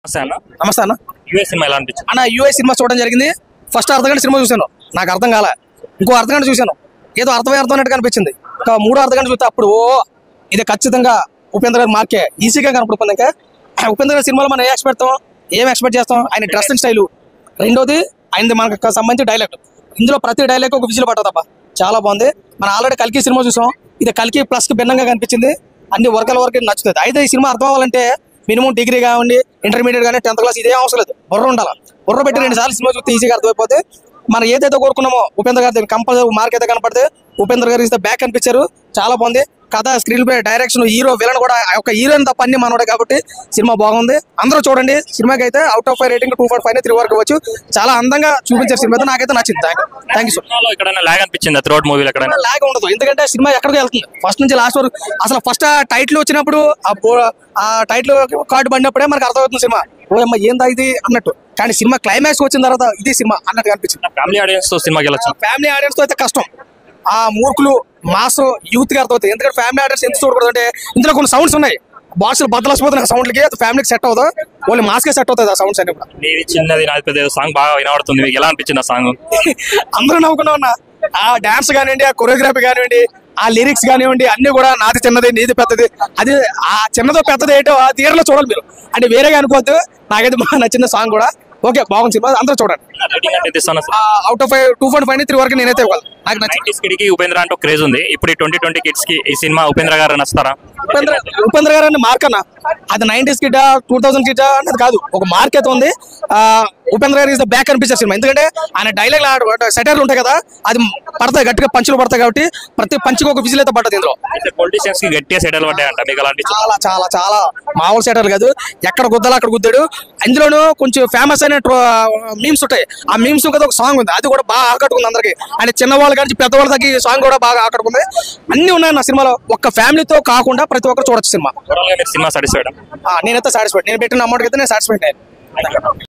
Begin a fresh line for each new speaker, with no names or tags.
నమస్తే అన్న.
US cinema ఎలా అనిపించింది
అన్న? యూఎస్ సినిమా చూడడం జరిగింది. ఫస్ట్ అర్ధగంట సినిమా చూశాను, నాకు అర్థం కాలే. ఇంకో అర్ధగంట చూశాను, ఏదో అర్థం అన్నట్టు కనిపించింది. ఇంకా మూడో అర్ధగంట చూస్తే అప్పుడు ఇది ఖచ్చితంగా ఉపేంద్ర గారి మార్కే ఈజీగా కనపడుతుంది. ఇంకా ఉపేంద్ర గారి సినిమాలో మనం ఏం ఎక్స్పెక్ట్ చేస్తాం? ఆయన డ్రెస్సింగ్ స్టైలు, రెండోది ఆయనది మనకు సంబంధించి డైలాగ్. ఇందులో ప్రతి డైలాగ్ ఒక విజిల్ పట్టదు తప్ప చాలా బాగుంది. మనం ఆల్రెడీ కల్కి సినిమా చూసాం, ఇది కల్కి ప్లస్ కి భిన్నంగా కనిపించింది. అన్ని వర్గాల వరకు నచ్చుతుంది. అయితే ఈ సినిమా అర్థం అవ్వాలంటే మినిమం డిగ్రీ కావండి, ఇంటర్మీడియట్ కానీ 10th క్లాస్ ఇదే అవసరం లేదు, బుర్ర ఉండాలి. బుర్ర పెట్టి 2 సార్లు సినిమా చూస్తే ఈజీగా అర్థమైపోతే మనం ఏదైతే కోరుకున్నామో ఉపేంద్ర గారి కంపల్సరీ మార్క్ అయితే కనపడితే ఉపేంద్ర గారు ఇస్తే బ్యాక్ అనిపించారు. చాలా బాగుంది కథ, screen play, direction, hero, villain కూడా ఒక హీరోయిన్ తప్ప అన్ని మనోడే కాబట్టి సినిమా బాగుంది. అందరూ చూడండి. సినిమాకి అయితే అవుట్ ఆఫ్ 5 రేటింగ్ 2.5 3 వరకు వచ్చు. చాలా అందంగా చూపించారు సినిమా అయితే, నాకైతే నచ్చింది. Thank you.
లాగ్ అనిపించింది త్రూఅవుట్ మూవీలో?
లాగ్ ఉండదు, ఎందుకంటే సినిమా ఎక్కడికి వెళ్తుంది ఫస్ట్ నుంచి లాస్ట్ వరకు. అసలు ఫస్ట్ టైటిల్ వచ్చినప్పుడు ఆ టైటిల్ కార్డు పడినప్పుడే మనకు అర్థమవుతుంది సినిమా ఓ ఏందా ఇది అన్నట్టు. కానీ సినిమా క్లైమాక్స్ వచ్చిన తర్వాత ఇది సినిమా అన్నట్టు అనిపించింది.
ఫ్యామిలీ ఆడియన్స్ తో సినిమాకి వెళ్ళొచ్చు.
ఫ్యామిలీ ఆడియన్స్ తో అయితే కష్టం. ఆ మూర్ఖులు మాస్ యూత్ కి అర్థమవుతుంది. ఎందుకంటే ఫ్యామిలీ ఆడియన్స్ ఎంత చూడకూడదు అంటే ఇందులో కొన్ని సౌండ్స్ ఉన్నాయి, బాక్సులు బద్దలసిపోతున్నాయి. సౌండ్లకి ఫ్యామిలీకి సెట్ అవుతుంది, ఓన్లీ మాస్కే సెట్ అవుతుంది ఆ సౌండ్స్ అన్ని కూడా.
చిన్నది నాది పెద్ద సాంగ్ బాగా వినబడుతుంది, మీకు ఎలా అనిపించింది ఆ సాంగ్?
అందరూ నవ్వుకున్నా ఉన్నా. ఆ డాన్స్ కానివ్వండి, ఆ కొరియోగ్రఫీ కానివ్వండి, ఆ లిరిక్స్ కానివ్వండి, అన్ని కూడా నాది చిన్నది నీది పెద్దది. అది ఆ చిన్నదో పెద్దది ఏంటో ఆ థియేటర్ లో చూడాలి మీరు, అంటే వేరేగా అనుకోవద్దు. నాకైతే బాగా నచ్చిన సాంగ్ కూడా. ఓకే, బాగుంది సినిమా, అందరూ చూడండి. అవుట్ ఆఫ్ 2.5 3 వరకు నేనైతే ఇవ్వాలి. నాకు నచ్చింది.
ఉపేంద్ర అంటే క్రేజ్ ఉంది ఇప్పుడు. 2020 కిడ్స్ కి ఈ సినిమా ఉపేంద్ర గారు నచ్చుతారా?
ఉపేంద్ర గారు అనే మార్క్ అన్న, అది 90s కిడ్ 2000 కిడ్ అనేది కాదు, ఒక మార్క్ అయితే ఉంది. ఉపేంద్ర గారు ఇస్ ద బ్యాక్ అనిపించారు సినిమా. ఎందుకంటే ఆయన డైలాగ్ సెటర్లు ఉంటాయి కదా, అది పడతాయి, గట్టిగా పంచులు పడతాయి కాబట్టి ప్రతి పంచుకి ఒక విజిల్ అయితే పడుతుంది. ఇందులో
పొలిటీషియన్స్ కి గట్టిగా సెటర్లు పడ్డాయంట, మీకు అలాంటి
చాలా చాలా చాలా మామూలు సెటర్లు కాదు, ఎక్కడ గుద్దాలో అక్కడ గుద్దాడు. అందులోనూ కొంచెం ఫేమస్ అయిన మీమ్స్ ఉంటాయి. ఆ మీమ్స్ కదా ఒక సాంగ్ ఉంది, అది కూడా బాగా ఆకట్టుకుంది అందరికి. ఆయన చిన్నవాళ్ళు కానీ పెద్దవాళ్ళ దగ్గర సాంగ్ కూడా బాగా ఆకట్టుకుంది. అన్ని ఉన్నాయి నా సినిమాలో, ఒక్క ఫ్యామిలీతో కాకుండా ప్రతి ఒక్కరు చూడొచ్చు సినిమా.
Cinema satisfied?
నేనైతే సాటిస్ఫైడ్. నేను పెట్టిన అమౌంట్ అయితే నేను సాటిస్ఫైడ్ అయ్యాను.